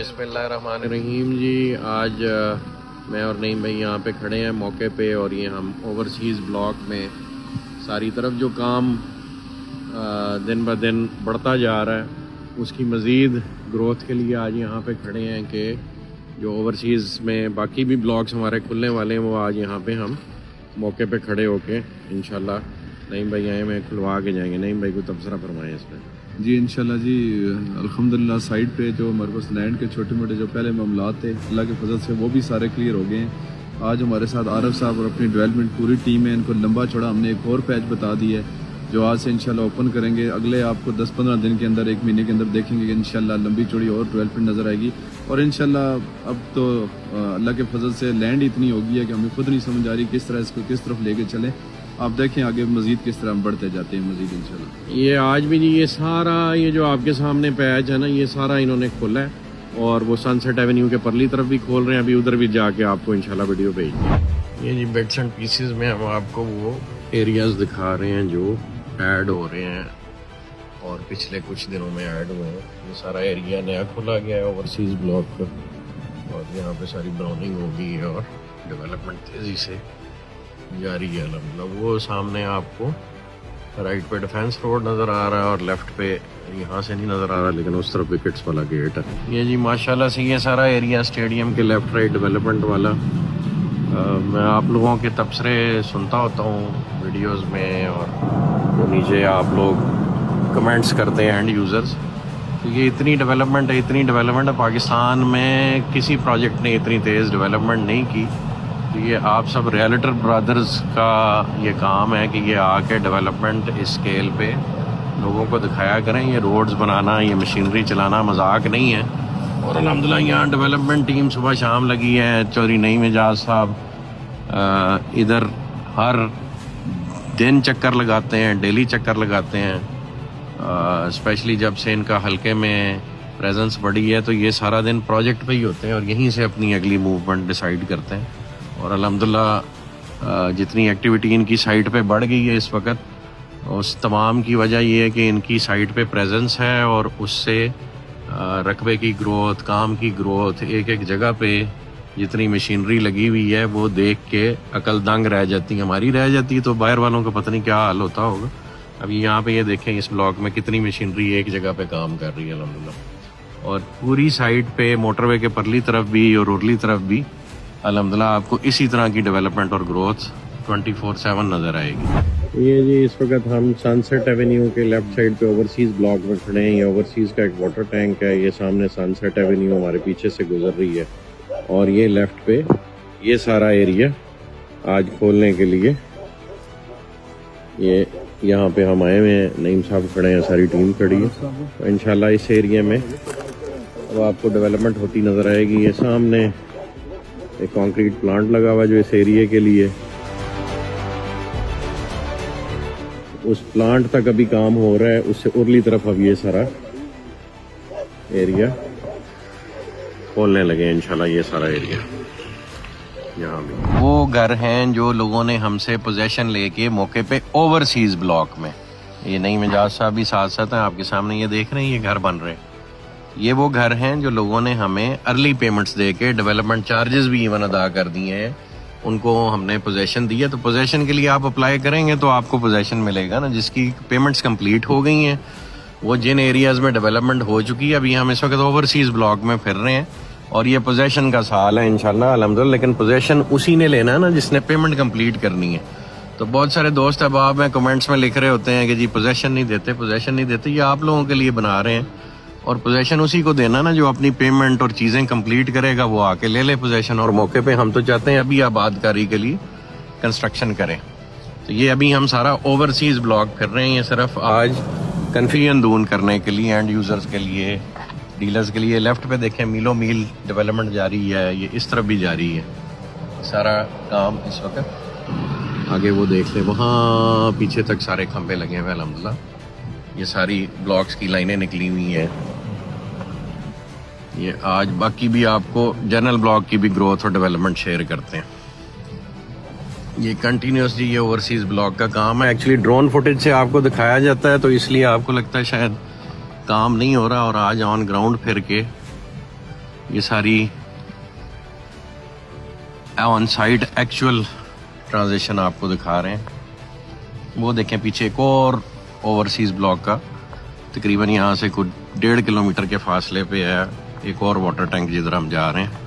बिस्मिल्लाहिर्रहमानिर्रहीम जी। आज मैं और नईम भाई यहाँ पे खड़े हैं मौके पे, और ये हम ओवरसीज़ ब्लॉक में सारी तरफ जो काम दिन ब दिन बढ़ता जा रहा है उसकी मज़ीद ग्रोथ के लिए आज यहाँ पे खड़े हैं कि जो ओवरसीज़ में बाकी भी ब्लॉक्स हमारे खुलने वाले हैं वो आज यहाँ पे हम मौके पे खड़े होके इंशाल्लाह नईम भाई आए में खुलवा के जाएंगे। नईम भाई को तबसरा फरमाएं इसमें। जी इंशाल्लाह जी, अल्हम्दुलिल्लाह साइड पे जो हमारे पास लैंड के छोटे मोटे जो पहले मामलात थे अल्लाह के फजल से वो भी सारे क्लियर हो गए हैं। आज हमारे साथ आरफ साहब और अपनी डेवलपमेंट पूरी टीम है, इनको लंबा चौड़ा हमने एक और पैच बता दिया है जो आज से इंशाल्लाह ओपन करेंगे। अगले आपको 10-15 दिन के अंदर, एक महीने के अंदर देखेंगे कि इंशाल्लाह लंबी चौड़ी और डेवलपमेंट नज़र आएगी। और इंशाल्लाह अब तो अल्लाह के फजल से लैंड इतनी हो गई है कि हमें खुद नहीं समझ आ रही किस तरह इसको किस तरफ लेके चलें। आप देखें आगे मज़ीद किस तरह हम बढ़ते जाते हैं मज़ीद इंशाल्लाह। ये आज भी जी ये सारा ये जो आपके सामने पैच है ना, ये सारा इन्होंने खोला है, और वो सनसेट एवेन्यू के परली तरफ भी खोल रहे हैं। अभी उधर भी जाके आपको इंशाल्लाह वीडियो भेज ये जी बिट्स एंड पीसेस में हम आपको वो एरियाज दिखा रहे हैं जो ऐड हो रहे हैं और पिछले कुछ दिनों में ऐड हुए हैं। ये सारा एरिया नया खोला गया है ओवरसीज़ ब्लॉक का, और यहाँ पे सारी ब्राउनिंग हो गई है और डेवलपमेंट तेज़ी से जारी है अल्हम्दुलिल्लाह। वो सामने आपको राइट पे डिफेंस रोड नज़र आ रहा है और लेफ्ट पे यहाँ से नहीं नज़र आ रहा, लेकिन उस तरफ विकेट्स वाला गेट है। ये जी माशाल्लाह से ये सारा एरिया स्टेडियम के लेफ्ट राइट डेवलपमेंट वाला। मैं आप लोगों के तबसरे सुनता होता हूँ वीडियोस में, और तो नीचे आप लोग कमेंट्स करते हैं एंड यूज़र्स। तो ये इतनी डेवलपमेंट है पाकिस्तान में किसी प्रोजेक्ट ने इतनी तेज़ डेवलपमेंट नहीं की। तो ये आप सब रियल्टर ब्रदर्स का ये काम है कि ये आके डेवलपमेंट इस स्केल पे लोगों को दिखाया करें। ये रोड्स बनाना, ये मशीनरी चलाना मजाक नहीं है। और अल्हम्दुलिल्लाह यहाँ डेवलपमेंट टीम सुबह शाम लगी है। चौधरी नईम एजाज साहब इधर हर दिन चक्कर लगाते हैं, डेली चक्कर लगाते हैं। स्पेशली जब से इनका हल्के में प्रेजेंस बढ़ी है तो ये सारा दिन प्रोजेक्ट पे ही होते हैं और यहीं से अपनी अगली मूवमेंट डिसाइड करते हैं। और अल्हम्दुलिल्लाह जितनी एक्टिविटी इनकी साइट पे बढ़ गई है इस वक्त, उस तमाम की वजह ये है कि इनकी साइट पे प्रेजेंस है, और उससे रकबे की ग्रोथ, काम की ग्रोथ, एक एक जगह पे जितनी मशीनरी लगी हुई है वो देख के अकल दंग रह जाती है। हमारी रह जाती है तो बाहर वालों का पता नहीं क्या हाल होता होगा। अभी यहाँ पे ये देखें इस ब्लॉक में कितनी मशीनरी एक जगह पे काम कर रही है अल्हम्दुलिल्लाह। और पूरी साइड पे मोटरवे के परली तरफ भी और उरली तरफ भी अल्हम्दुलिल्लाह आपको इसी तरह की डेवलपमेंट और ग्रोथ 24/7 नज़र आएगी। ये जी इस वक्त हम सनसेट एवेन्यू के लेफ्ट साइड पे ओवरसीज़ ब्लॉक में खड़े हैं। ये ओवरसीज़ का एक वाटर टैंक है। ये सामने सनसेट एवेन्यू हमारे पीछे से गुजर रही है, और ये लेफ्ट पे ये सारा एरिया आज खोलने के लिए ये यहाँ पे हम आए हुए हैं। नईम साहब खड़े हैं, सारी टीम खड़ी है। तो इंशाल्लाह इस एरिया में अब आपको डेवलपमेंट होती नज़र आएगी। ये सामने एक कंक्रीट प्लांट लगा हुआ है जो इस एरिया के लिए, उस प्लांट तक अभी काम हो रहा है। उससे उरली तरफ अब ये सारा एरिया खोलने लगे हैं इंशाल्लाह। ये सारा एरिया यहाँ भी वो घर हैं जो लोगों ने हमसे पोजेशन लेके मौके पे ओवरसीज़ ब्लॉक में, ये नईम एजाज साहब भी साथ साथ हैं आपके सामने, ये देख रहे हैं ये घर बन रहे हैं। ये वो घर हैं जो लोगों ने हमें अर्ली पेमेंट्स दे के डेवलपमेंट चार्जेस भी इवन अदा कर दिए हैं, उनको हमने पोजेशन दी है। तो पोजेशन के लिए आप अप्लाई करेंगे तो आपको पोजेशन मिलेगा ना, जिसकी पेमेंट्स कंप्लीट हो गई हैं, वो जिन एरियाज़ में डेवलपमेंट हो चुकी है। अभी हम इस वक्त ओवरसीज़ ब्लॉक में फिर रहे हैं और ये पोजेशन का साल है इंशाल्लाह अल्हम्दुलिल्लाह। लेकिन पोजेशन उसी ने लेना है ना जिसने पेमेंट कंप्लीट करनी है। तो बहुत सारे दोस्त अब आप में कमेंट्स में लिख रहे होते हैं कि जी पोजेशन नहीं देते। ये आप लोगों के लिए बना रहे हैं, और पोजेशन उसी को देना ना जो अपनी पेमेंट और चीज़ें कंप्लीट करेगा, वो आके ले ले पोजेशन। और मौके पे हम तो चाहते हैं अभी आबादकारी के लिए कंस्ट्रक्शन करें। तो ये अभी हम सारा ओवरसीज़ ब्लॉक फिर रहे हैं। ये सिर्फ आज कन्फ्यूजन दूर करने के लिए, एंड यूज़र्स के लिए, डीलर्स के लिए। लेफ्ट पे देखें मीलों मील डेवलपमेंट जारी है, ये इस तरफ भी जारी है सारा काम इस वक्त। आगे वो देख लें, वहाँ पीछे तक सारे खंभे लगे हुए अल्हम्दुलिल्लाह। ये सारी ब्लॉक्स की लाइनें निकली हुई हैं। ये आज बाकी भी आपको जनरल ब्लॉक की भी ग्रोथ और डेवलपमेंट शेयर करते हैं। ये कंटिन्यूसली ये ओवरसीज़ ब्लॉक का काम है। एक्चुअली ड्रोन फुटेज से आपको दिखाया जाता है तो इसलिए आपको लगता है शायद काम नहीं हो रहा, और आज ऑन ग्राउंड फिर के ये सारी ऑन साइट एक्चुअल ट्रांजिशन आपको दिखा रहे हैं। वो देखें पीछे एक और ओवरसीज़ ब्लॉक का तकरीबन यहाँ से कुछ 1.5 किलोमीटर के फासले पे है एक और वाटर टैंक जिधर हम जा रहे हैं।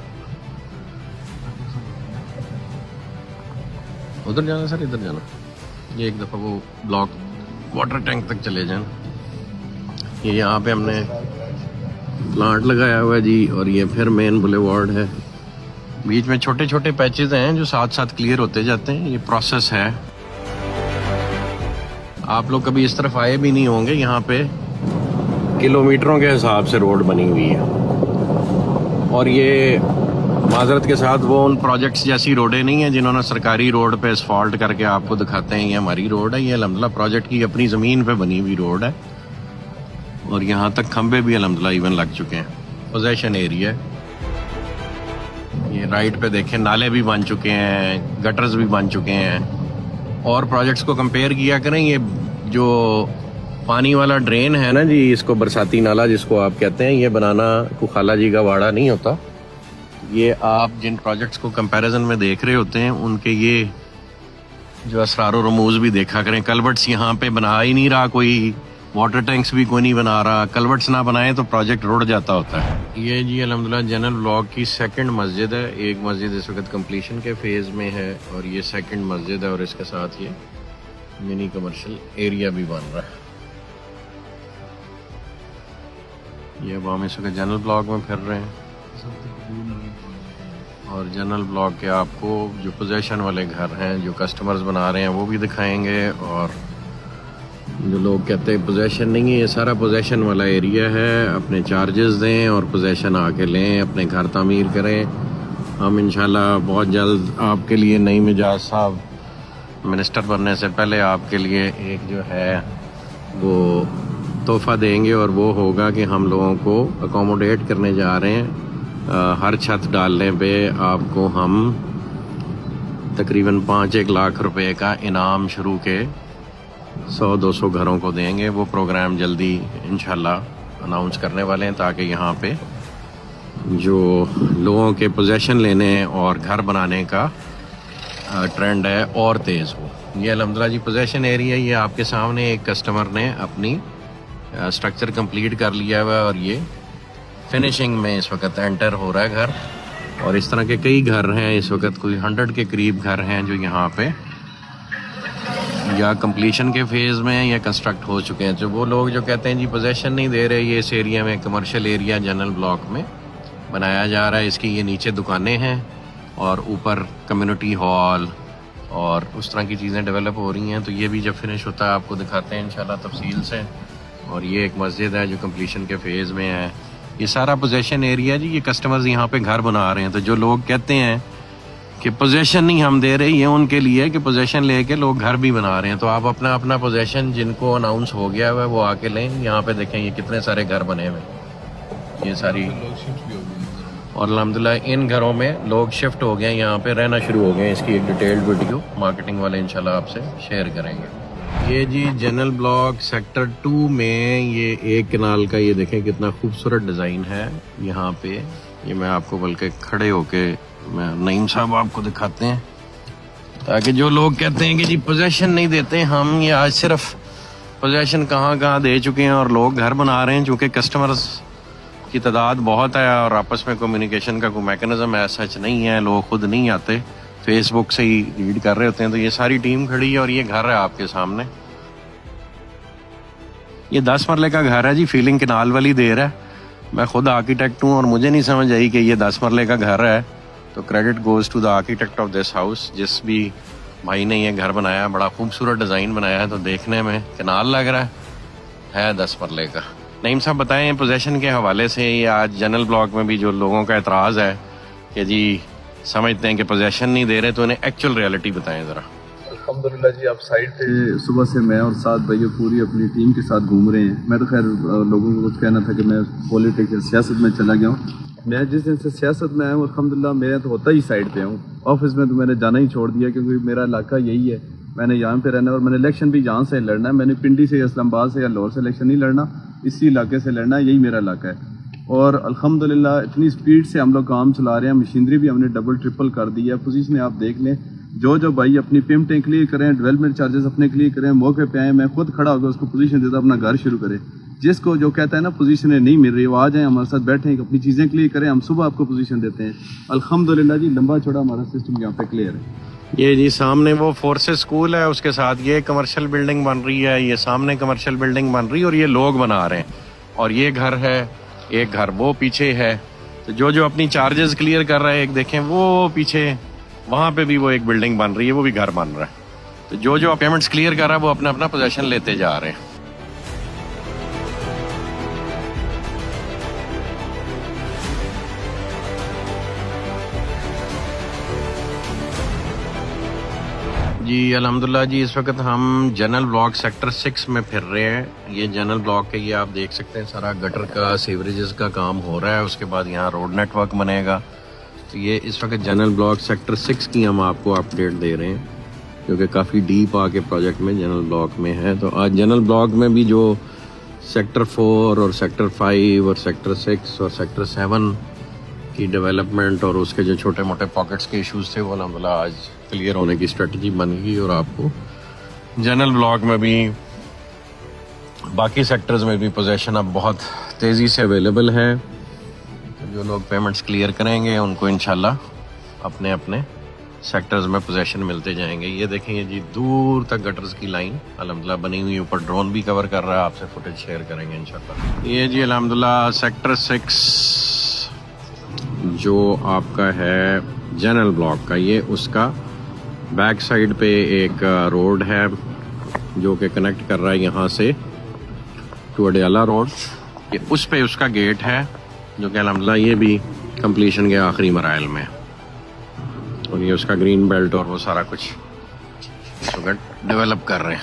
उधर जाना सर, इधर जाना। ये एक दफ़ा वो ब्लॉक वाटर टैंक तक चले जाएं। ये यहाँ पे हमने प्लांट लगाया हुआ है जी, और ये फिर मेन बुलेवार्ड है। बीच में छोटे छोटे पैचेस हैं जो साथ साथ क्लियर होते जाते हैं। ये प्रोसेस है। आप लोग कभी इस तरफ आए भी नहीं होंगे। यहाँ पे किलोमीटरों के हिसाब से रोड बनी हुई है, और ये माजरत के साथ वो उन प्रोजेक्ट्स जैसी रोडें नहीं हैं जिन्होंने सरकारी रोड पे असफाल्ट करके आपको दिखाते हैं ये हमारी रोड है। ये अल्हम्दुलिल्लाह प्रोजेक्ट की अपनी ज़मीन पे बनी हुई रोड है, और यहाँ तक खंबे भी अल्हम्दुलिल्लाह इवन लग चुके हैं। पोजेशन एरिया है। ये राइट पे देखें नाले भी बन चुके हैं, गटर्स भी बन चुके हैं। और प्रोजेक्ट्स को कंपेयर किया करें, ये जो पानी वाला ड्रेन है ना जी, इसको बरसाती नाला जिसको आप कहते हैं, ये बनाना कोई खाला जी का वाड़ा नहीं होता। ये आप जिन प्रोजेक्ट्स को कंपैरिजन में देख रहे होते हैं उनके ये जो असरार और रमूज भी देखा करें। कलवर्ट्स यहाँ पे बना ही नहीं रहा कोई, वाटर टैंक्स भी कोई नहीं बना रहा। कलवर्ट्स ना बनाए तो प्रोजेक्ट रुड़ जाता होता है। ये जी अल्हम्दुलिल्लाह जनरल ब्लॉक की सेकंड मस्जिद है। एक मस्जिद इस वक्त कंप्लीशन के फेज़ में है, और ये सेकंड मस्जिद है, और इसके साथ ये मिनी कमर्शियल एरिया भी बन रहा है। ये अब हम इस वक्त जनरल ब्लॉक में फिर रहे हैं, और जनरल ब्लॉक के आपको जो पोजेशन वाले घर हैं जो कस्टमर्स बना रहे हैं वो भी दिखाएंगे। और जो लोग कहते हैं पोजेशन नहीं है, ये सारा पोजेशन वाला एरिया है। अपने चार्जेस दें और पोजेशन आके लें, अपने घर तामीर करें। हम इंशाल्लाह बहुत जल्द आपके लिए नई मिजाज साहब मिनिस्टर बनने से पहले आपके लिए एक जो है वो तोहफ़ा देंगे, और वो होगा कि हम लोगों को अकोमोडेट करने जा रहे हैं। हर छत डालने पे आपको हम तकरीबन 5-1 लाख रुपए का इनाम शुरू के 100-200 घरों को देंगे। वो प्रोग्राम जल्दी इंशाल्लाह अनाउंस करने वाले हैं, ताकि यहाँ पे जो लोगों के पोजेशन लेने और घर बनाने का ट्रेंड है और तेज़ हो। ये अल्हम्दुलिल्लाह जी पोजेशन एरिया, ये आपके सामने एक कस्टमर ने अपनी स्ट्रक्चर कंप्लीट कर लिया हुआ है, और ये फिनिशिंग में इस वक्त एंटर हो रहा है घर। और इस तरह के कई घर हैं इस वक्त, कोई 100 के करीब घर हैं जो यहाँ पे या कंप्लीशन के फेज़ में या कंस्ट्रक्ट हो चुके हैं। जो वो लोग जो कहते हैं जी पोजेशन नहीं दे रहे, ये इस एरिया में कमर्शियल एरिया जनरल ब्लॉक में बनाया जा रहा है। इसकी ये नीचे दुकानें हैं और ऊपर कम्युनिटी हॉल और उस तरह की चीज़ें डेवलप हो रही हैं। तो ये भी जब फिनिश होता है आपको दिखाते हैं इंशाल्लाह तफसील से। और ये एक मस्जिद है जो कंप्लीशन के फेज़ में है। ये सारा पोजेशन एरिया जी, ये कस्टमर्स यहाँ पे घर बना रहे हैं। तो जो लोग कहते हैं कि पोजेशन नहीं हम दे रहे, ये उनके लिए कि पोजेशन लेके लोग घर भी बना रहे हैं। तो आप अपना अपना पोजेशन जिनको अनाउंस हो गया हुआ है वो आके लें। यहाँ पे देखें ये कितने सारे घर बने हुए, ये सारी, और अल्हम्दुलिल्लाह इन घरों में लोग शिफ्ट हो गए, यहाँ पे रहना शुरू हो गए। इसकी एक डिटेल्ड वीडियो मार्केटिंग वाले इंशाल्लाह आपसे शेयर करेंगे। ये जी जनरल ब्लॉक सेक्टर 2 में ये एक कनाल का, ये देखें कितना खूबसूरत डिज़ाइन है यहाँ पे। ये मैं आपको बल्कि खड़े होके मैं नईम साहब आपको दिखाते हैं, ताकि जो लोग कहते हैं कि जी पोजेशन नहीं देते हम, ये आज सिर्फ पोजेशन कहाँ दे चुके हैं और लोग घर बना रहे हैं। चूँकि कस्टमर्स की तादाद बहुत है और आपस में कम्युनिकेशन का कोई मैकेनिज्म ऐसा सच नहीं है, लोग खुद नहीं आते, फेसबुक से ही रीड कर रहे होते हैं। तो ये सारी टीम खड़ी है और ये घर है आपके सामने। ये 10 मरले का घर है जी, फीलिंग कनाल वाली देर है। मैं खुद आर्किटेक्ट हूँ और मुझे नहीं समझ आई कि ये 10 मरले का घर है। तो credit goes to the architect of this house. जिस भी भाई ने ये घर बनाया, बड़ा खूबसूरत डिज़ाइन बनाया है। तो देखने में कनाल लग रहा है 10 मरले का। नईम साहब बताएं पोजेशन के हवाले से, ये आज जनरल ब्लॉक में भी जो लोगों का एतराज़ है कि जी समझते हैं कि पोजेशन नहीं दे रहे, तो इन्हें एक्चुअल रियलिटी बताएं ज़रा। अल्हम्दुलिल्लाह जी, आप साइड पे सुबह से मैं और 7 भाइयों पूरी अपनी टीम के साथ घूम रहे हैं। मैं तो खैर लोगों को कुछ कहना था कि मैं पॉलिटिक्स सियासत में चला गया हूँ। मैं जिस दिन से सियासत में आया हूँ अल्हम्दुलिल्लाह मैं तो होता ही साइड पे हूँ। ऑफिस में तो मैंने जाना ही छोड़ दिया, क्योंकि मेरा इलाका यही है, मैंने यहाँ पे रहना है और मैंने इलेक्शन भी यहाँ से लड़ना है। मैंने पिंडी से, इस्लामाबाद से या लाहौर से इलेक्शन नहीं लड़ना, इसी इलाके से लड़ना है, यही मेरा इलाका है। और अल्हम्दुलिल्लाह इतनी स्पीड से हम लोग काम चला रहे हैं। मशीनरी भी हमने डबल ट्रिपल कर दी है। पोजीशन आप देख लें, जो भाई अपनी पेमेंटें क्लियर करें, डेवलपमेंट चार्जेस अपने क्लियर करें, मौके पे आए, मैं खुद खड़ा होकर उसको पोजीशन देता अपना घर शुरू करें। जिसको जो कहता है ना पोजीशन नहीं मिल रही, वो आ जाए हमारे साथ बैठें, अपनी चीज़ें क्लियर करें, हम सुबह आपको पोजीशन देते हैं। अल्हम्दुलिल्लाह जी, लंबा चौड़ा हमारा सिस्टम यहाँ पे क्लियर है। ये जी सामने वो फोर्सेस स्कूल है, उसके साथ ये कमर्शियल बिल्डिंग बन रही है, ये सामने कमर्शियल बिल्डिंग बन रही है और ये लोग बना रहे हैं। और ये घर है, एक घर वो पीछे है। तो जो अपनी चार्जेस क्लियर कर रहा है, एक देखें वो पीछे वहाँ पे भी वो एक बिल्डिंग बन रही है, वो भी घर बन रहा है। तो जो पेमेंट्स क्लियर कर रहा है वो अपना अपना पोजीशन लेते जा रहे हैं। जी अल्हम्दुलिल्लाह जी, इस वक्त हम जनरल ब्लॉक सेक्टर 6 में फिर रहे हैं। ये जनरल ब्लॉक है, ये आप देख सकते हैं सारा गटर का सीवरेजेस का काम हो रहा है। उसके बाद यहाँ रोड नेटवर्क बनेगा। तो ये इस वक्त जनरल ब्लॉक सेक्टर 6 की हम आपको अपडेट दे रहे हैं, क्योंकि काफ़ी डीप आके प्रोजेक्ट में जनरल ब्लॉक में है। तो आज जनरल ब्लॉक में भी जो सेक्टर 4 और सेक्टर 5 और सेक्टर 6 और सेक्टर 7 की डेवलपमेंट और उसके जो छोटे मोटे पॉकेट्स के इश्यूज थे, वो अल्हम्दुलिल्लाह आज क्लियर होने की स्ट्रेटजी बन गई। और आपको जनरल ब्लॉक में भी बाकी सेक्टर्स में भी पोजीशन अब बहुत तेज़ी से अवेलेबल है। तो जो लोग पेमेंट्स क्लियर करेंगे उनको इंशाल्लाह अपने अपने सेक्टर्स में पोजीशन मिलते जाएंगे। ये देखेंगे जी, दूर तक गटर्स की लाइन अल्हम्दुलिल्लाह बनी हुई, ऊपर ड्रोन भी कवर कर रहा है। आपसे फुटेज शेयर करेंगे इंशाल्लाह। ये जी अल्हम्दुलिल्लाह सेक्टर 6 जो आपका है जनरल ब्लॉक का, ये उसका बैक साइड पे एक रोड है जो कि कनेक्ट कर रहा है यहाँ से टू अडयाला रोड। ये उस पे उसका गेट है जो कि अल्हम्दुलिल्लाह ये भी कंप्लीशन के आखिरी मराइल में। और ये उसका ग्रीन बेल्ट और वो सारा कुछ इस वक्त डेवलप कर रहे हैं।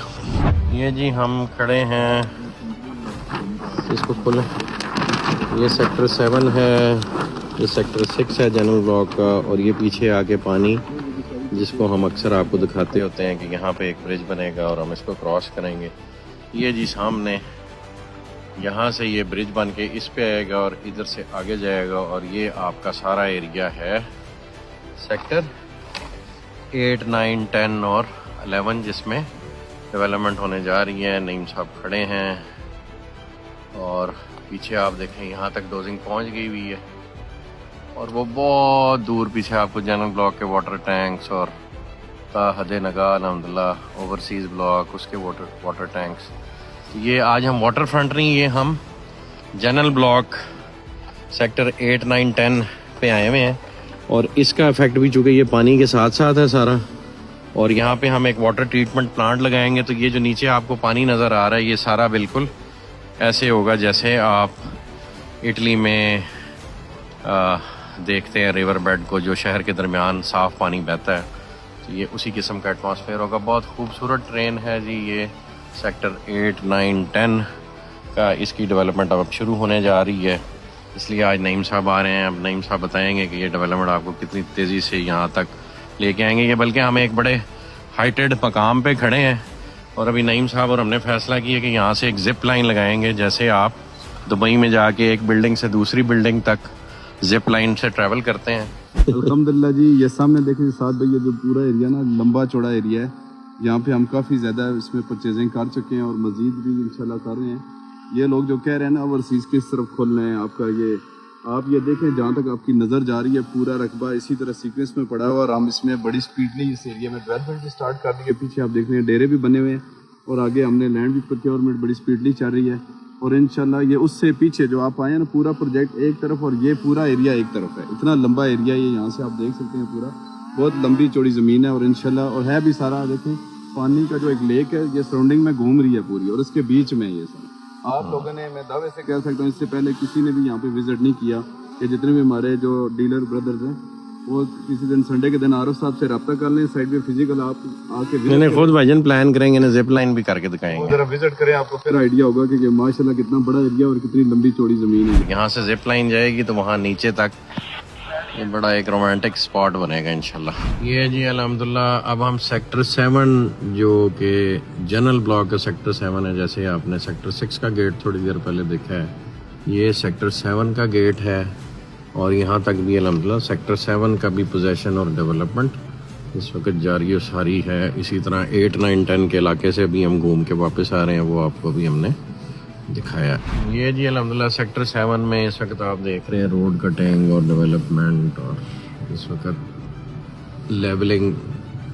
ये जी हम खड़े हैं, इसको खोलें। ये सेक्टर 7 है, ये सेक्टर 6 है जनरल ब्लॉक का। और ये पीछे आके पानी, जिसको हम अक्सर आपको दिखाते होते हैं कि यहाँ पे एक ब्रिज बनेगा और हम इसको क्रॉस करेंगे। ये जी सामने यहाँ से ये ब्रिज बन के इस पे आएगा और इधर से आगे जाएगा। और ये आपका सारा एरिया है सेक्टर 8, 9, 10 और 11, जिसमें डेवलपमेंट होने जा रही है। नईम साहब खड़े हैं और पीछे आप देखें यहाँ तक डोजिंग पहुँच गई हुई है। और वो बहुत दूर पीछे आपको जनरल ब्लॉक के वाटर टैंक्स और हदे नगा अल्हम्दुलिल्लाह ओवरसीज़ ब्लॉक, उसके वाटर टैंक्स। तो ये आज हम वाटर फ्रंट नहीं, ये हम जनरल ब्लॉक सेक्टर 8, 9, 10 पे आए हुए हैं। और इसका इफेक्ट भी चूँकि ये पानी के साथ साथ है सारा, और यहाँ पे हम एक वाटर ट्रीटमेंट प्लांट लगाएंगे। तो ये जो नीचे आपको पानी नज़र आ रहा है, ये सारा बिल्कुल ऐसे होगा जैसे आप इटली में देखते हैं रिवर बेड को, जो शहर के दरमियान साफ़ पानी बहता है। तो ये उसी किस्म का एटमॉस्फेयर होगा। बहुत खूबसूरत ट्रेन है जी ये सेक्टर 8, 9, 10 का। इसकी डेवलपमेंट अब शुरू होने जा रही है, इसलिए आज नईम साहब आ रहे हैं। अब नईम साहब बताएंगे कि ये डेवलपमेंट आपको कितनी तेज़ी से यहाँ तक लेके आएंगे। ये बल्कि हम एक बड़े हाइटेड मकाम पे खड़े हैं और अभी नईम साहब और हमने फैसला किया कि यहाँ से एक जिप लाइन लगाएंगे। जैसे आप दुबई में जाके एक बिल्डिंग से दूसरी बिल्डिंग तक जिप लाइन से ट्रैवल करते हैं। अल्हम्दुलिल्लाह जी, ये सामने देखें साथ भाई, ये जो पूरा एरिया ना लंबा चौड़ा एरिया है, यहाँ पे हम काफ़ी ज़्यादा इसमें परचेजिंग कर चुके हैं और मज़ीद भी इंशाल्लाह कर रहे हैं। ये लोग जो कह रहे हैं ना ओवरसीज़ किस तरफ खोलना है आपका, ये आप ये देखें जहाँ तक आपकी नज़र जा रही है पूरा रकबा इसी तरह सीक्वेंस में पड़ा हुआ। और हम इसमें बड़ी स्पीडली इस एरिया में डेवलपमेंट भी स्टार्ट कर दी है। पीछे आप देख रहे हैं डेरे भी बने हुए हैं और आगे हमने लैंड भी प्रोक्योरमेंट बड़ी स्पीडली चल रही है। और इंशाल्लाह ये उससे पीछे जो आप आए हैं ना, पूरा प्रोजेक्ट एक तरफ और ये पूरा एरिया एक तरफ है। इतना लंबा एरिया ये यहाँ से आप देख सकते हैं, पूरा बहुत लंबी चौड़ी ज़मीन है। और इंशाल्लाह और है भी सारा, देखें पानी का जो एक लेक है ये सराउंडिंग में घूम रही है पूरी, और इसके बीच में ये सारा। आप लोगों ने, मैं दावे से कह सकता हूँ, इससे पहले किसी ने भी यहाँ पे विजिट नहीं किया कि जितने भी हमारे जो डीलर ब्रदर्स हैं, वो किसी दिन संडे के दिन आरफ साहब से रब्ता कर लें, साइड पे फिजिकल आप आके मैंने खुद भाईजान प्लान करेंगे ना, जिप लाइन भी करके दिखाएंगे। जरा विजिट करें, आपको फिर आइडिया होगा कि माशाल्लाह कितना बड़ा एरिया और कितनी लंबी चौड़ी ज़मीन है। यहाँ से जिप लाइन जाएगी तो वहाँ नीचे तक ये बड़ा एक रोमांटिक स्पॉट बनेगा इंशाल्लाह। ये जी अल्हम्दुलिल्लाह अब हम सेक्टर 7 जो कि जनरल ब्लॉक का सेक्टर 7 है, जैसे आपने सेक्टर 6 का गेट थोड़ी देर पहले देखा है, ये सेक्टर 7 का गेट है और यहाँ तक भी अल्हम्दुलिल्लाह सेक्टर 7 का भी पोजेसन और डेवलपमेंट इस वक्त जारी और सारी है। इसी तरह 8, 9, 10 के इलाके से भी हम घूम के वापस आ रहे हैं, वो आपको भी हमने दिखाया। ये जी अल्हम्दुलिल्लाह सेक्टर 7 में इस वक्त आप देख रहे हैं रोड कटिंग और डेवलपमेंट और इस वक्त लेवलिंग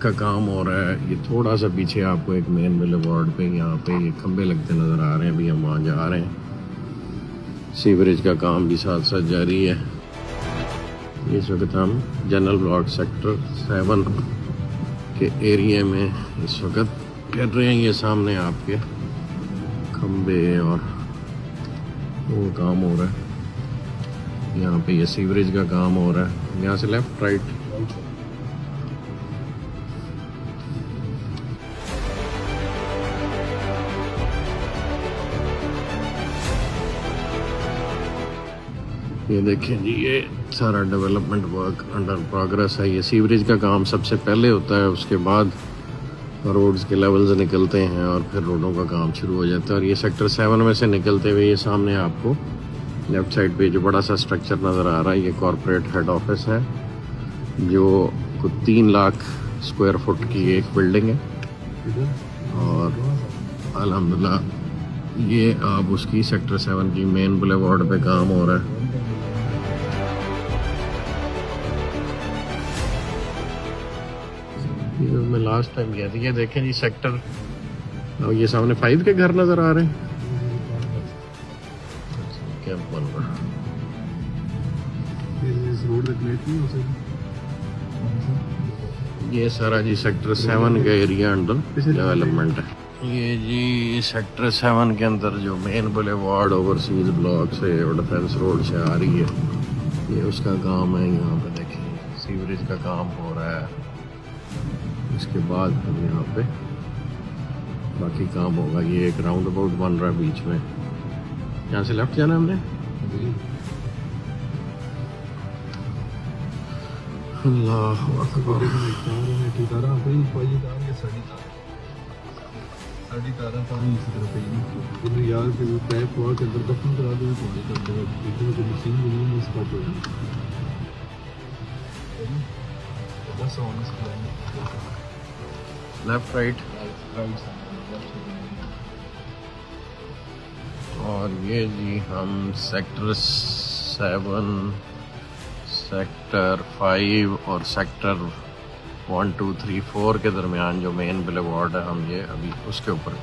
का काम हो रहा है। ये थोड़ा सा पीछे आपको एक मेन बुलेवार्ड पे यहाँ पे ये खंबे लगते नज़र आ रहे हैं, अभी हम वहाँ जा रहे हैं। सीवरेज का काम भी साथ साथ जारी है। इस वक्त हम जनरल ब्लॉक सेक्टर 7 के एरिया में इस वक्त कर रहे हैं। ये सामने आपके खंबे और वो काम हो रहा है। यहाँ पे ये सीवरेज का काम हो रहा है। यहाँ से लेफ्ट राइट ये देखें जी, ये सारा डेवलपमेंट वर्क अंडर प्रोग्रेस है। ये सीवरेज का काम सबसे पहले होता है, उसके बाद रोड्स के लेवल्स निकलते हैं और फिर रोडों का काम शुरू हो जाता है। और ये सेक्टर 7 में से निकलते हुए ये सामने आपको लेफ्ट साइड पे जो बड़ा सा स्ट्रक्चर नज़र आ रहा है, ये कॉरपोरेट हेड ऑफिस है जो 3 लाख स्क्वायर फुट की एक बिल्डिंग है। और अल्हम्दुलिल्लाह ये आप उसकी सेक्टर 7 की मेन बुलेवार्ड पे काम हो रहा है। मैं लास्ट टाइम गया था। ये देखें जी सेक्टर, और ये सामने 5 के घर नजर आ रहे हैं। क्या बन रहा है ये सारा जी सेक्टर 7 का एरिया अंडर डेवलपमेंट है। ये जी सेक्टर 7 के अंदर जो मेन बुलेवार्ड ओवरसीज ब्लॉक से और डिफेंस रोड से आ रही है, ये उसका काम है। यहाँ पे देखिए सीवरेज का काम हो रहा है। इसके बाद हम यहाँ पे बाकी काम होगा। ये एक राउंड अबाउट बन रहा है बीच में, यहाँ से लेफ्ट जाना हमने। अल्लाह अकबर। लेफ्ट राइट और ये जी हम सेक्टर 7, सेक्टर 5 और सेक्टर 1, 2, 3, 4 के दरमियान जो मेन बुलेवार्ड है, हम ये अभी उसके ऊपर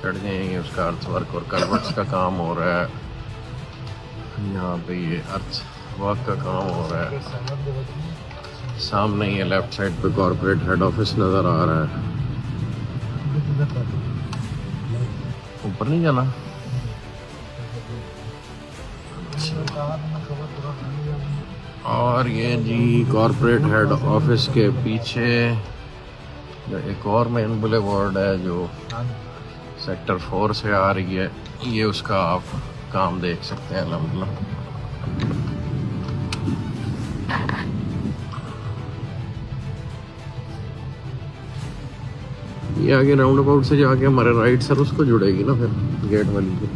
चढ़ गए हैं। उसका अर्थ वर्क और कलवर्ट्स का काम हो रहा है। यहाँ पे ये अर्थ वर्क का काम हो रहा है। सामने ये लेफ्ट साइड पे कॉर्पोरेट हेड ऑफिस नज़र आ रहा है। ऊपर नहीं जाना। और ये जी कॉर्पोरेट हेड ऑफिस के पीछे जो एक और मेन बुलेवार्ड है जो सेक्टर 4 से आ रही है, ये उसका आप काम देख सकते हैं अल्हम्दुलिल्लाह। ये आगे राउंड अबाउट से जाके हमारे राइट सर उसको जुड़ेगी ना फिर गेट वाली को।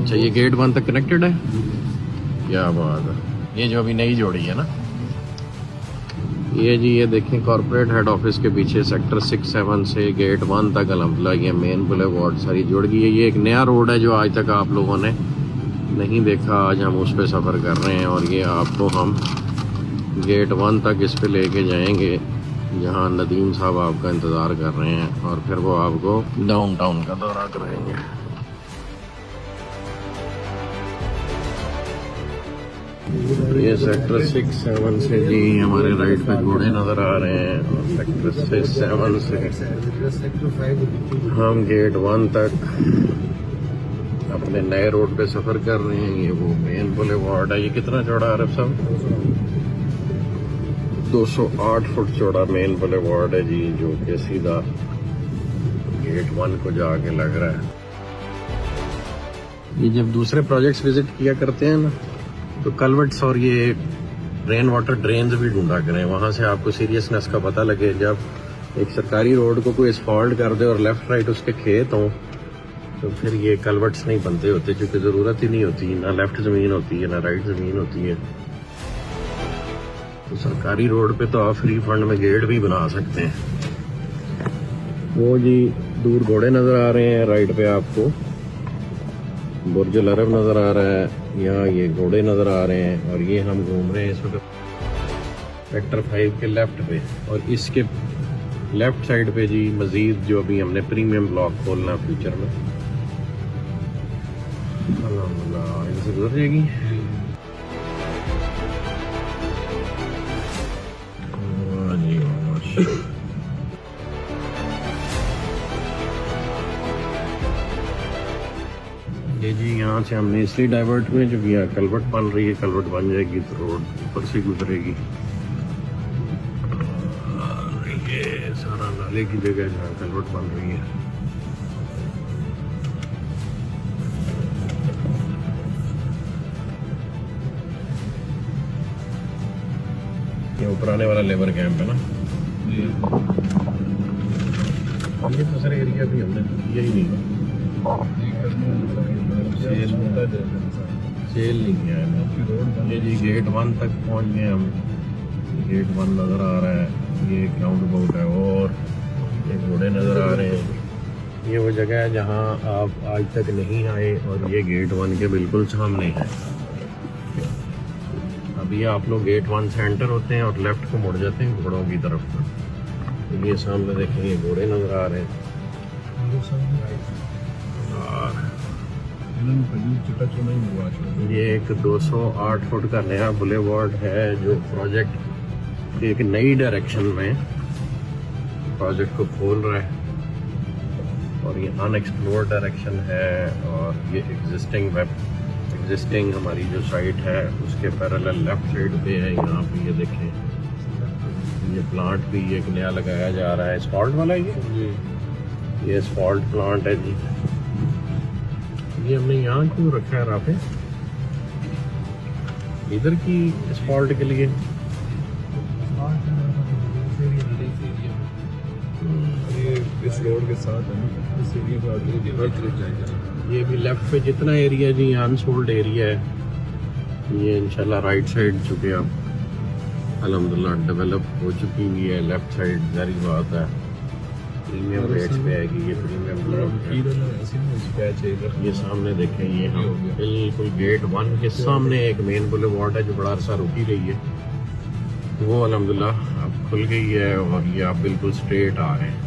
अच्छा ये गेट 1 तक कनेक्टेड है, क्या बात है। ये जो अभी नई जोड़ी है ना, ये जी ये देखें कॉर्पोरेट हेड ऑफिस के पीछे सेक्टर 6, 7 से गेट 1 तक अल्हम्दुलिल्लाह ये मेन बुलेवार्ड सारी जुड़ गई है। ये एक नया रोड है जो आज तक आप लोगों ने नहीं देखा, आज हम उस पर सफ़र कर रहे हैं। और ये आपको हम गेट 1 तक इस पे लेके जाएंगे जहाँ नदीम साहब आपका इंतज़ार कर रहे हैं, और फिर वो आपको डाउनटाउन का दौरा कराएंगे। ये सेक्टर 6, 7 से जी हमारे राइट पे घोड़े नज़र आ रहे हैं। और सेक्टर 6, 7 से हम गेट 1 तक अपने नए रोड पे सफ़र कर रहे हैं। ये वो मेन बुलेवार्ड है। ये कितना चौड़ा है आरिफ साहब? 208 फुट चौड़ा मेन बुलेवार्ड है जी, जो कि सीधा गेट 1 को जाके लग रहा है। ये जब दूसरे प्रोजेक्ट्स विजिट किया करते हैं ना, तो कलवर्ट्स और ये रेन वाटर ड्रेन्स भी ढूंढा करें, वहाँ से आपको सीरियसनेस का पता लगे। जब एक सरकारी रोड को कोई एस्फॉल्ट कर दे और लेफ्ट राइट उसके खेत हों, तो फिर ये कलवर्ट्स नहीं बनते होते, क्योंकि ज़रूरत ही नहीं होती, ना लेफ्ट ज़मीन होती है ना राइट ज़मीन होती है। तो सरकारी रोड पे तो आप फ्री फंड में गेट भी बना सकते हैं। वो जी दूर घोड़े नज़र आ रहे हैं, राइट पे आपको बुर्ज अल अरब नज़र आ रहा है, यहाँ ये घोड़े नज़र आ रहे हैं, और ये हम घूम रहे हैं इस वक्त सेक्टर 5 के लेफ्ट पे। और इसके लेफ्ट साइड पे जी मजीद जो अभी हमने प्रीमियम ब्लॉक खोलना फ्यूचर में, अल्हम्दुलिल्लाह इनसे गुजर जाएगी। वाह जी वाह, माशाअल्लाह। ये जी यहाँ से हमने इसलिए डाइवर्ट हुए जब यहाँ कलवट बन रही है, कलवट बन जाएगी तो रोड ऊपर से गुजरेगी। और ये सारा नाले की जगह जहाँ कलवट बन रही है। ये पुराने वाला लेबर कैंप है ना, ये तो सर एरिया भी हमने किया ही नहीं, सेल नहीं किया है। ये जी गेट 1 तक पहुंच गए हम, गेट 1 नज़र आ रहा है, ये एक राउंड अबाउट है और ये घोड़े नज़र आ रहे हैं। ये वो जगह है जहां आप आज तक नहीं आए और ये गेट 1 के बिल्कुल सामने है। अभी आप लोग गेट 1 से एंटर होते हैं और लेफ्ट को मुड़ जाते हैं घोड़ों की तरफ। तो ये सामने देखेंगे घोड़े नज़र आ रहे हैं। ये एक 208 फुट का नया बुलेवार्ड है जो प्रोजेक्ट एक नई डायरेक्शन में प्रोजेक्ट को खोल रहा है, और ये अनएक्सप्लोर्ड डायरेक्शन है। और ये एग्जिस्टिंग हमारी जो साइट है उसके पैरेलल लेफ्ट साइड पे है। यहाँ पे ये देखें, ये प्लांट भी एक नया लगाया जा रहा है, एस्फॉल्ट वाला। ये एस्फॉल्ट प्लांट है जी। ये हमने यहाँ क्यों रखा है राफे इधर की एस्फॉल्ट के लिए? इस रोड के साथ है ना, इस एरिया पे आगे जाएगा। ये भी लेफ्ट पे जितना एरिया जी अनसोल्ड एरिया है, ये इंशाल्लाह राइट साइड चुके अब अल्हम्दुलिल्लाह डेवलप हो चुकी हुई है। लेफ्ट साइड जारी बात है, प्रीमियम रेट्स पे आएगी। ये प्रीमियम ये सामने देखें, ये हम बिल्कुल गेट 1 के सामने एक मेन बुलेवार्ड है जो बड़ा अरसा रुकी रही है, वो अल्हम्दुलिल्लाह अब खुल गई है और ये आप बिल्कुल स्ट्रेट आ रहे हैं।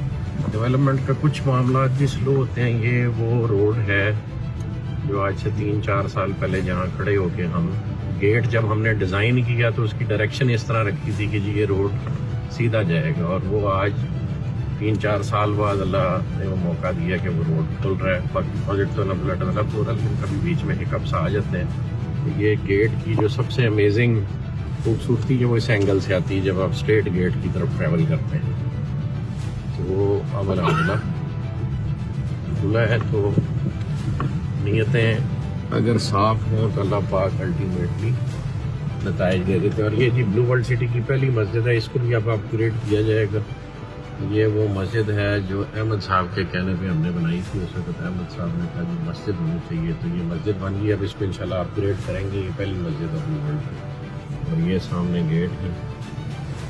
डेवलपमेंट का कुछ मामला भी स्लो होते हैं। ये वो रोड है जो आज से 3-4 साल पहले जहाँ खड़े होके हम गेट जब हमने डिज़ाइन किया तो उसकी डायरेक्शन इस तरह रखी थी कि जी ये रोड सीधा जाएगा, और वो आज 3-4 साल बाद अल्लाह ने वो मौका दिया कि वो रोड खुल रहा है। बाकी प्रोजेक्ट तो अल्हम्दुलिल्लाह डेवलप हो रहा है, लेकिन कभी बीच में हिकअप्स आ जाते हैं। तो ये गेट की जो सबसे अमेजिंग खूबसूरती जो वो इस एंगल से आती है जब आप स्ट्रेट गेट की तरफ ट्रैवल करते हैं। तो वो अब अल्हम्दुलिल्लाह खुला है। तो नीयतें अगर साफ हों तो अल्लाह पाक अल्टीमेटली नताइज दे देते हैं। और ये जी ब्लू वर्ल्ड सिटी की पहली मस्जिद है, इसको भी अब अपग्रेड किया जाएगा। ये वो मस्जिद है जो अहमद साहब के कहने पे हमने बनाई थी। उस वक्त अहमद साहब ने कहा जी मस्जिद होनी चाहिए, तो ये मस्जिद बन गई। अब इसको इंशाल्लाह अपग्रेड करेंगे। ये पहली मस्जिद है ब्लू वर्ल्ड की, और ये सामने गेट है।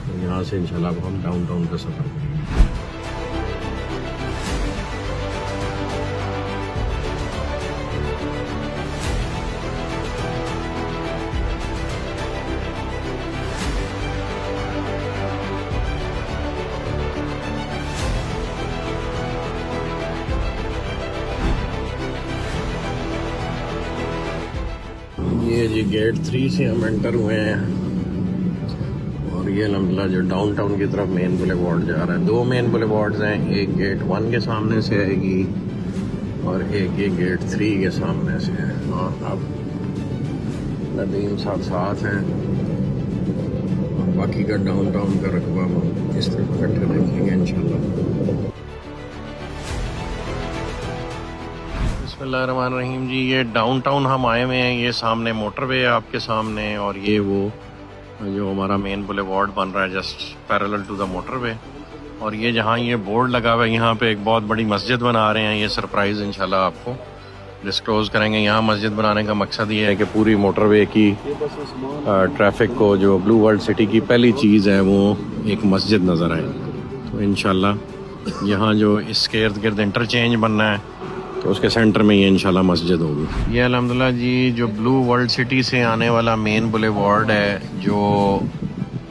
तो यहाँ से इंशाल्लाह हम डाउनटाउन का सफ़र करेंगे। ये जी गेट 3 से हम एंटर हुए हैं, और ये अल्हम्दुलिल्लाह जो डाउनटाउन की तरफ मेन बुलेवार्ड जा रहा है। 2 मेन बुलेवार्ड्स हैं, एक गेट 1 के सामने से आएगी और एक ये गेट 3 के सामने से है। और अब नदीम साथ हैं, और बाकी का डाउनटाउन का रकबा हम इस तरफ इकट्ठे देखेंगे इंशाल्लाह। बिस्मिल्लाहिर्रहमानिर्रहीम जी, ये डाउनटाउन हम आए हुए हैं। ये सामने मोटरवे है आपके सामने, और ये वो जो हमारा मेन बुलेवार्ड बन रहा है just parallel to the motorway. और ये जहाँ ये बोर्ड लगा हुआ है यहाँ पे एक बहुत बड़ी मस्जिद बना रहे हैं। ये सरप्राइज़ इंशाल्लाह आपको डिस्क्लोज़ करेंगे। यहाँ मस्जिद बनाने का मकसद ये है कि पूरी मोटरवे की ट्रैफिक को, जो ब्लू वर्ल्ड सिटी की पहली चीज़ है, वो एक मस्जिद नज़र आए। तो इंशाल्लाह यहाँ जो इसके इर्द गिर्द इंटरचेंज बनना है तो उसके सेंटर में ये इंशाल्लाह मस्जिद होगी। ये अल्हम्दुलिल्लाह जी जो ब्लू वर्ल्ड सिटी से आने वाला मेन बुलेवार्ड है, जो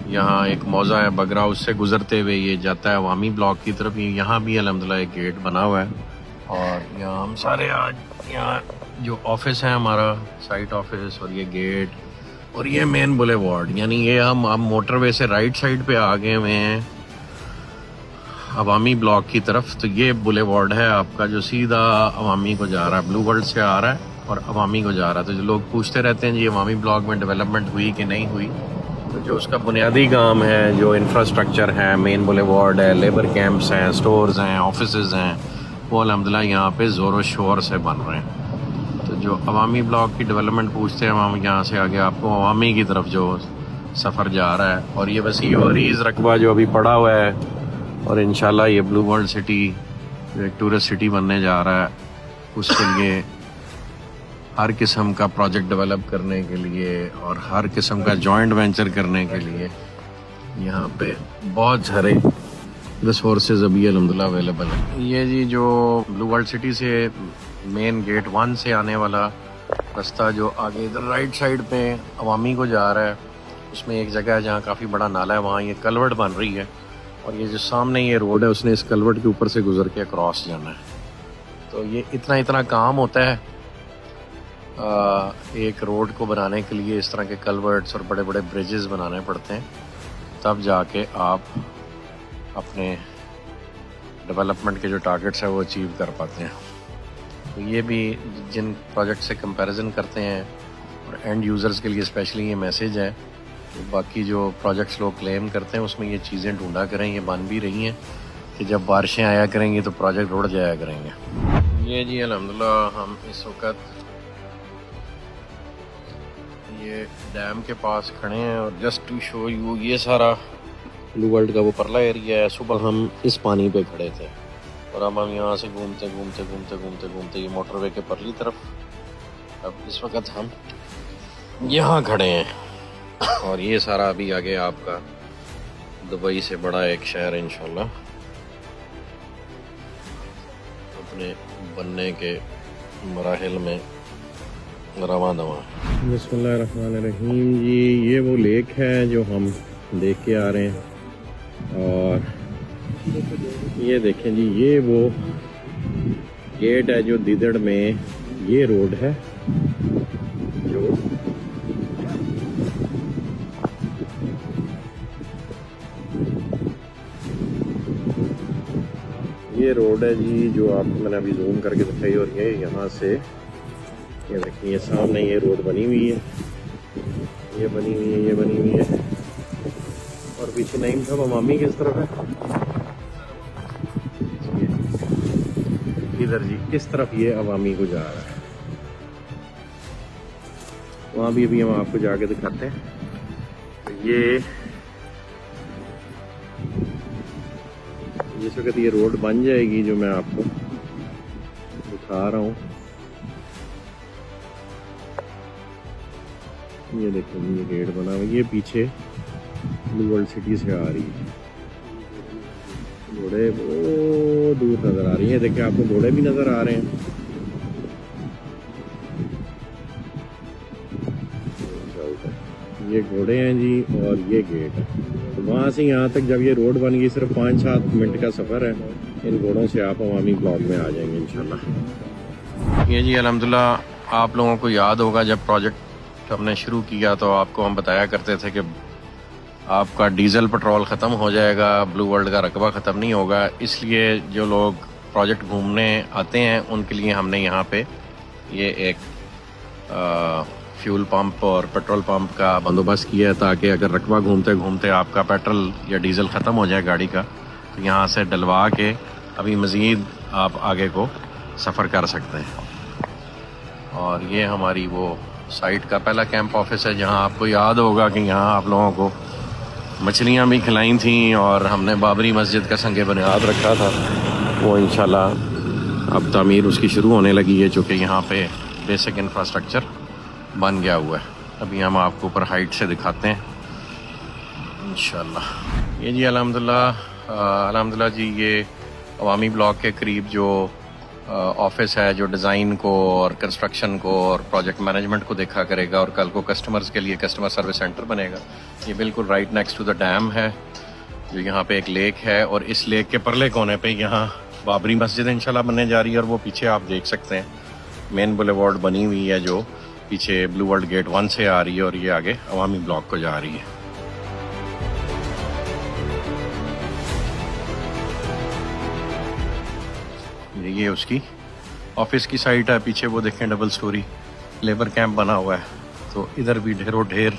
यहाँ एक मौज़ा है बगरा, उससे गुजरते हुए ये जाता है अवामी ब्लॉक की तरफ। ये यहाँ भी अल्हम्दुलिल्लाह एक गेट बना हुआ है और यहाँ हम सारे आज यहाँ जो ऑफिस है हमारा, साइट ऑफिस, और ये गेट और ये मेन बुलेवार्ड, यानी ये हम मोटरवे से राइट साइड पे आ गए हुए हैं अवामी ब्लॉक की तरफ। तो ये बुलेवार्ड है आपका जो सीधा अवामी को जा रहा है, ब्लू वर्ल्ड से आ रहा है और अवामी को जा रहा है। तो जो लोग पूछते रहते हैं जी अवामी ब्लॉक में डेवलपमेंट हुई कि नहीं हुई, तो जो उसका बुनियादी काम है, जो इंफ्रास्ट्रक्चर है, मेन बुलेवार्ड है, लेबर कैंप्स हैं, स्टोर्स हैं, ऑफिसेज हैं, वो अल्हम्दुलिल्लाह यहाँ पे ज़ोर शोर से बन रहे हैं। तो जो अवामी ब्लॉक की डेवलपमेंट पूछते हैं हम, यहाँ से आगे आपको अवामी की तरफ जो सफ़र जा रहा है। और ये बस ये अरीज़ रकबा जो अभी पड़ा हुआ है, और इंशाल्लाह ये ब्लू वर्ल्ड सिटी जो एक टूरिस्ट सिटी बनने जा रहा है, उसके लिए हर किस्म का प्रोजेक्ट डेवलप करने के लिए और हर किस्म का जॉइंट वेंचर करने के लिए यहाँ पे बहुत सारे रिसोर्सेज अभी अल्हम्दुलिल्लाह अवेलेबल है। ये जी जो ब्लू वर्ल्ड सिटी से मेन गेट 1 से आने वाला रास्ता जो आगे इधर राइट साइड पे अवामी को जा रहा है, उसमें एक जगह है जहाँ काफ़ी बड़ा नाला है, वहाँ ये कलवर्ट बन रही है और ये जो सामने ये रोड है उसने इस कलवर्ट के ऊपर से गुजर के क्रॉस जाना है। तो ये इतना काम होता है एक रोड को बनाने के लिए। इस तरह के कलवर्ट्स और बड़े बड़े ब्रिजेस बनाने पड़ते हैं, तब जाके आप अपने डेवलपमेंट के जो टारगेट्स है वो अचीव कर पाते हैं। तो ये भी जिन प्रोजेक्ट से कंपैरिजन करते हैं और एंड यूज़र्स के लिए स्पेशली ये मैसेज है कि बाकी जो प्रोजेक्ट्स लोग क्लेम करते हैं उसमें ये चीज़ें ढूंढा करें। ये बन भी रही हैं कि जब बारिशें आया करेंगी तो प्रोजेक्ट रुड़ जाया करेंगे। ये जी अल्हम्दुलिल्लाह हम इस वक्त ये डैम के पास खड़े हैं और जस्ट टू शो यू ये सारा ब्लू वर्ल्ड का वो परला एरिया है। सुबह हम इस पानी पे खड़े थे और अब हम यहाँ से घूमते ये मोटरवे के परली तरफ, अब इस वक्त हम यहाँ खड़े हैं और ये सारा अभी आगे आपका दुबई से बड़ा एक शहर इंशाल्लाह अपने बनने के मराहिल में रवां दवा। बिस्मिल्लाहिर्रहमानिर्रहीम जी, ये वो लेक है जो हम देख के आ रहे हैं और ये देखें जी, ये वो गेट है जो दिदड़ में, ये रोड है जो ये रोड है जी जो आपको मैंने अभी जूम करके दिखाई। और ये यहाँ से ये देखिए, ये सामने ये रोड बनी हुई है, ये बनी हुई है और पीछे नईम साहब अवामी किस तरफ है, इधर जी इस तरफ ये अवामी को जा रहा है। वहाँ भी अभी हम आपको जाके दिखाते हैं। ये जिस वक्त ये रोड बन जाएगी जो मैं आपको दिखा रहा हूँ, ये देखो ये गेट बना हुआ, ये पीछे ब्लू वर्ल्ड सिटी से आ रही है। घोड़े वो दूर नजर आ रही है, देखिए आपको घोड़े भी नजर आ रहे हैं। ये घोड़े हैं जी और ये गेट है। तो वहाँ से यहाँ तक जब ये रोड बन गई सिर्फ 5-7 मिनट का सफ़र है। इन घोड़ों से आप अवामी ब्लॉक में आ जाएंगे इंशाल्लाह। ये जी अल्हम्दुलिल्लाह आप लोगों को याद होगा जब प्रोजेक्ट हमने शुरू किया तो आपको हम बताया करते थे कि आपका डीजल पेट्रोल ख़त्म हो जाएगा, ब्लू वर्ल्ड का रकबा ख़त्म नहीं होगा। इसलिए जो लोग प्रोजेक्ट घूमने आते हैं उनके लिए हमने यहाँ पे ये एक फ्यूल पंप और पेट्रोल पंप का बंदोबस्त किया है, ताकि अगर रकबा घूमते घूमते आपका पेट्रोल या डीज़ल ख़त्म हो जाए गाड़ी का, तो यहाँ से डलवा के अभी मज़ीद आप आगे को सफ़र कर सकते हैं। और ये हमारी वो साइट का पहला कैंप ऑफिस है, जहाँ आपको याद होगा कि यहाँ आप लोगों को मछलियाँ भी खिलाई थी और हमने बाबरी मस्जिद का संग बुनियाद रखा था, वो इंशाल्लाह अब तामीर उसकी शुरू होने लगी है, चूँकि यहाँ पे बेसिक इंफ्रास्ट्रक्चर बन गया हुआ है। अभी हम आपको ऊपर हाइट से दिखाते हैं इंशाल्लाह। ये जी अल्हम्दुलिल्लाह जी, ये अवामी ब्लॉक के करीब जो ऑफिस है, जो डिज़ाइन को और कंस्ट्रक्शन को और प्रोजेक्ट मैनेजमेंट को देखा करेगा और कल को कस्टमर्स के लिए कस्टमर सर्विस सेंटर बनेगा। ये बिल्कुल right next to the dam है, जो यहाँ पे एक लेक है, और इस लेक के परले कोने पे यहाँ बाबरी मस्जिद इंशाल्लाह बनने जा रही है। और वो पीछे आप देख सकते हैं मेन बुलेवार्ड बनी हुई है, जो पीछे ब्लू वर्ल्ड गेट 1 से आ रही है और ये आगे अवामी ब्लॉक को जा रही है। ये उसकी ऑफिस की साइट है, पीछे वो देखें डबल स्टोरी लेबर कैंप बना हुआ है, तो इधर भी ढेरों ढेर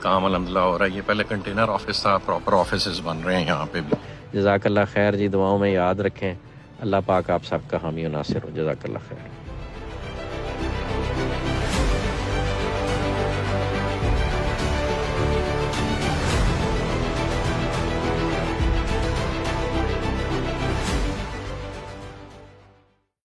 काम अल्हम्दुलिल्लाह हो रहा है। ये पहले कंटेनर ऑफिस था, प्रॉपर ऑफिसेज बन रहे हैं यहाँ पे भी। जज़ाकल्लाह खैर जी, दुआओं में याद रखें। अल्लाह पाक आप सबका हामी और नासिर हो। जज़ाकल्लाह खैर।